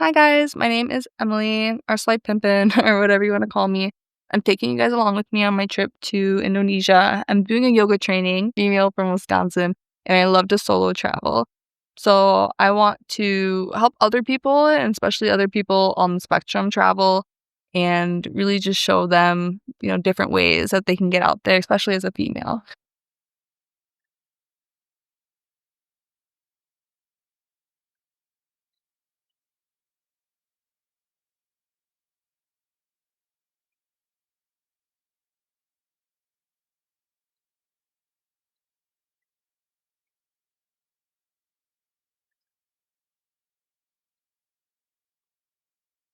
Hi guys, my name is Emily, or Slight Pimpin, or whatever you want to call me. I'm taking you guys along with me on my trip to Indonesia. I'm doing a yoga training, female from Wisconsin, and I love to solo travel. So I want to help other people, and especially other people on the spectrum travel, and really just show them, different ways that they can get out there, especially as a female.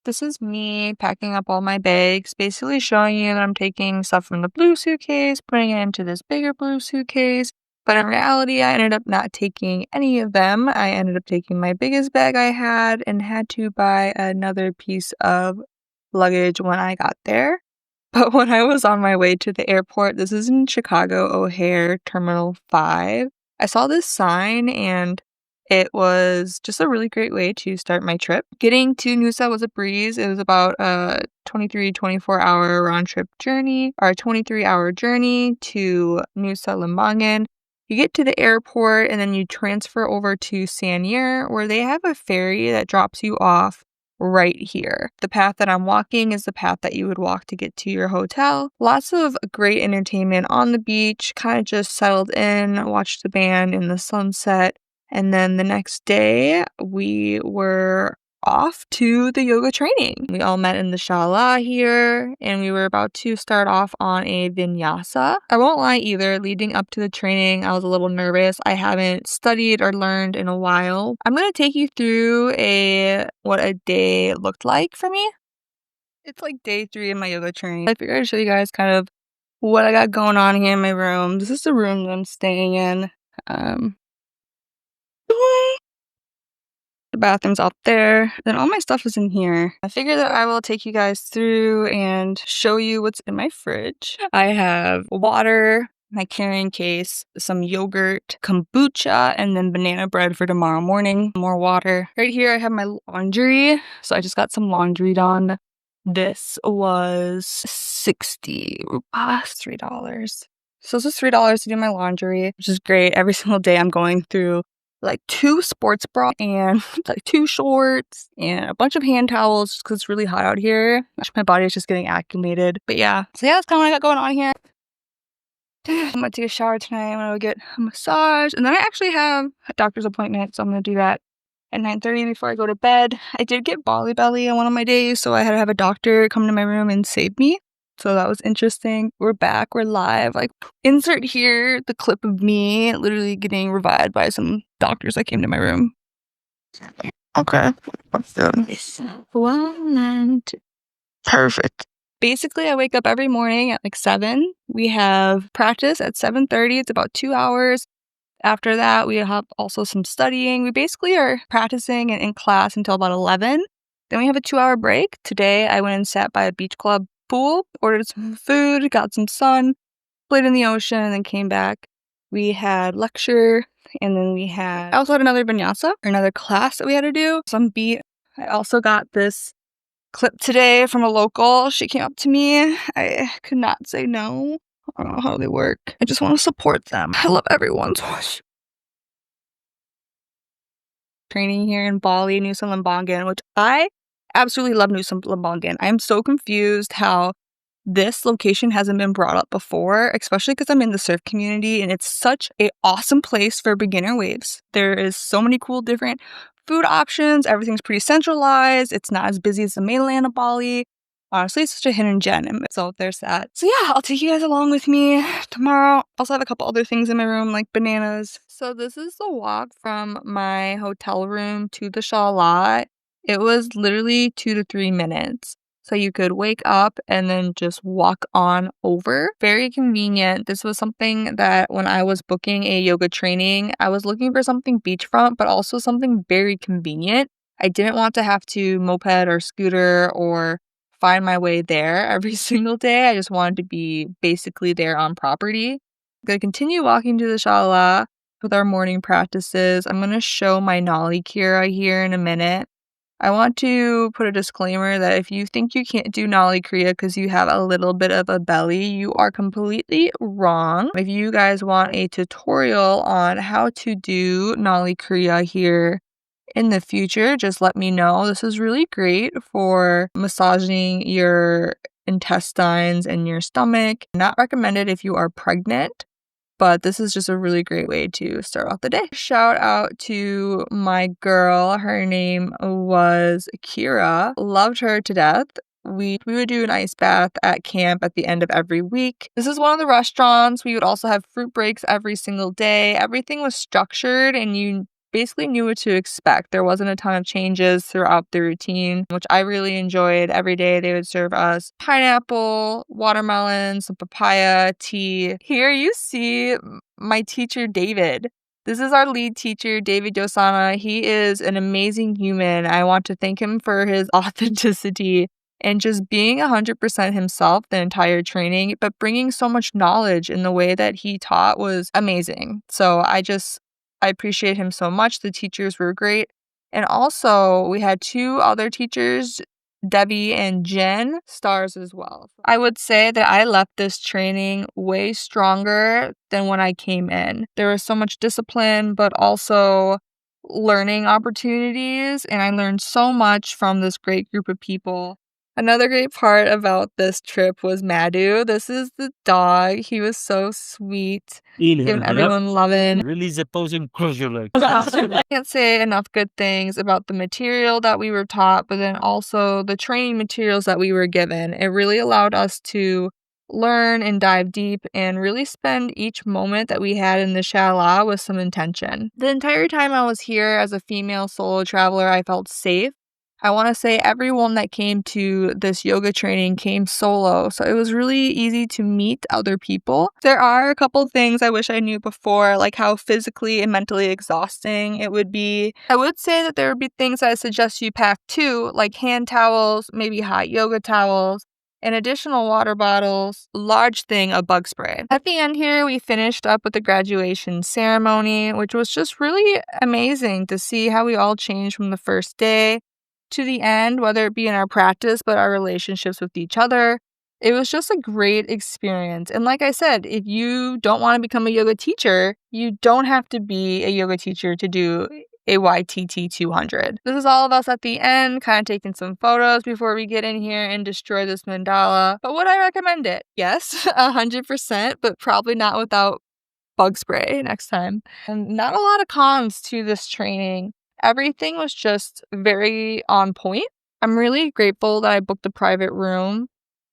This is me packing up all my bags, basically showing you that I'm taking stuff from the blue suitcase, putting it into this bigger blue suitcase. But in reality, I ended up not taking any of them. I ended up taking my biggest bag I had and had to buy another piece of luggage when I got there. But when I was on my way to the airport, this is in Chicago O'Hare Terminal 5, I saw this sign and it was just a really great way to start my trip. Getting to Nusa was a breeze. It was about a 24-hour round trip journey, or a 23-hour journey to Nusa Lembongan. You get to the airport and then you transfer over to Sanir, where they have a ferry that drops you off right here. The path that I'm walking is the path that you would walk to get to your hotel. Lots of great entertainment on the beach, kind of just settled in, watched the band in the sunset. And then the next day, we were off to the yoga training. We all met in the Shala here, and we were about to start off on a vinyasa. I won't lie either, leading up to the training, I was a little nervous. I haven't studied or learned in a while. I'm going to take you through what a day looked like for me. It's like day 3 of my yoga training. I figured I'd show you guys kind of what I got going on here in my room. This is the room that I'm staying in. The bathroom's out there. Then all my stuff is in here. I figure that I will take you guys through and show you what's in my fridge. I have water, my carrying case, some yogurt, kombucha, and then banana bread for tomorrow morning. More water. Right here I have my laundry. So I just got some laundry done. This was 60 rupees, $3. So this is $3 to do my laundry, which is great. Every single day I'm going through like 2 sports bras and like 2 shorts and a bunch of hand towels just because it's really hot out here. My body is just getting acclimated. But yeah, so yeah, that's kind of what I got going on here. I'm gonna take a shower tonight. I'm gonna go get a massage, and then I actually have a doctor's appointment, so I'm gonna do that at 9:30 before I go to bed. I did get Bali belly on one of my days, so I had to have a doctor come to my room and save me. So that was interesting. We're back. We're live. Like, insert here the clip of me literally getting revived by some doctors that came to my room. Okay. Let's do this. 1 and 2. Perfect. Basically, I wake up every morning at like 7. We have practice at 7:30. It's about 2 hours. After that, we have also some studying. We basically are practicing and in class until about 11. Then we have a 2-hour break. Today, I went and sat by a beach club pool, ordered some food, got some sun, played in the ocean, and then came back. We had lecture, and then I also had another vinyasa, or another class that we had to do. Some beat. I also got this clip today from a local. She came up to me. I could not say no. I don't know how they work. I just want to support them. I love everyone's training here in Bali, Nusa Lembongan, which I absolutely love Nusa Lembongan. I'm so confused how this location hasn't been brought up before, especially because I'm in the surf community and it's such an awesome place for beginner waves. There is so many cool different food options. Everything's pretty centralized. It's not as busy as the mainland of Bali. Honestly, it's such a hidden gem. So there's that. So yeah, I'll take you guys along with me tomorrow. Also have a couple other things in my room like bananas. So this is the walk from my hotel room to the Shala. It was literally 2 to 3 minutes. So you could wake up and then just walk on over. Very convenient. This was something that when I was booking a yoga training, I was looking for something beachfront, but also something very convenient. I didn't want to have to moped or scooter or find my way there every single day. I just wanted to be basically there on property. I'm going to continue walking to the Shala with our morning practices. I'm going to show my Nauli Kriya here in a minute. I want to put a disclaimer that if you think you can't do Nauli Kriya because you have a little bit of a belly, you are completely wrong. If you guys want a tutorial on how to do Nauli Kriya here in the future, just let me know. This is really great for massaging your intestines and your stomach. Not recommended if you are pregnant, but this is just a really great way to start off the day. Shout out to my girl. Her name was Kriya. Loved her to death. We would do an ice bath at camp at the end of every week. This is one of the restaurants. We would also have fruit breaks every single day. Everything was structured and you basically knew what to expect. There wasn't a ton of changes throughout the routine, which I really enjoyed. Every day they would serve us pineapple, watermelon, some papaya, tea. Here you see my teacher, David. This is our lead teacher, David Yosana. He is an amazing human. I want to thank him for his authenticity and just being 100% himself the entire training, but bringing so much knowledge in the way that he taught was amazing. So I appreciate him so much. The teachers were great. And also, we had 2 other teachers, Debbie and Jen, stars as well. I would say that I left this training way stronger than when I came in. There was so much discipline, but also learning opportunities. And I learned so much from this great group of people. Another great part about this trip was Madhu. This is the dog. He was so sweet, giving everyone loving. Release the posing crucial. I can't say enough good things about the material that we were taught, but then also the training materials that we were given. It really allowed us to learn and dive deep and really spend each moment that we had in the Shala with some intention. The entire time I was here as a female solo traveler, I felt safe. I want to say everyone that came to this yoga training came solo, so it was really easy to meet other people. There are a couple things I wish I knew before, like how physically and mentally exhausting it would be. I would say that there would be things I suggest you pack too, like hand towels, maybe hot yoga towels, and additional water bottles, large thing of bug spray. At the end here, we finished up with the graduation ceremony, which was just really amazing to see how we all changed from the first day to the end, whether it be in our practice, but our relationships with each other. It was just a great experience. And like I said, if you don't want to become a yoga teacher, you don't have to be a yoga teacher to do a YTT200. This is all of us at the end, kind of taking some photos before we get in here and destroy this mandala. But would I recommend it? Yes, 100%, but probably not without bug spray next time. And not a lot of cons to this training. Everything was just very on point. I'm really grateful that I booked a private room.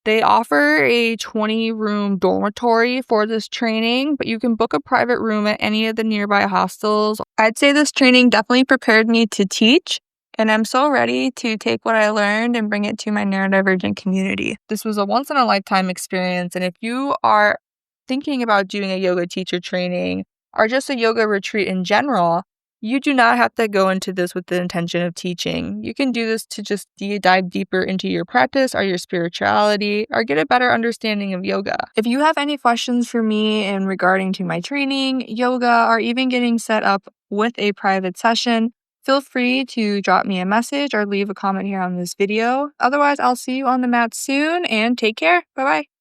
They offer a 20-room dormitory for this training, but you can book a private room at any of the nearby hostels. I'd say this training definitely prepared me to teach, and I'm so ready to take what I learned and bring it to my neurodivergent community. This was a once-in-a-lifetime experience, and if you are thinking about doing a yoga teacher training or just a yoga retreat in general, you do not have to go into this with the intention of teaching. You can do this to just dive deeper into your practice or your spirituality or get a better understanding of yoga. If you have any questions for me in regarding to my training, yoga, or even getting set up with a private session, feel free to drop me a message or leave a comment here on this video. Otherwise, I'll see you on the mat soon and take care. Bye-bye.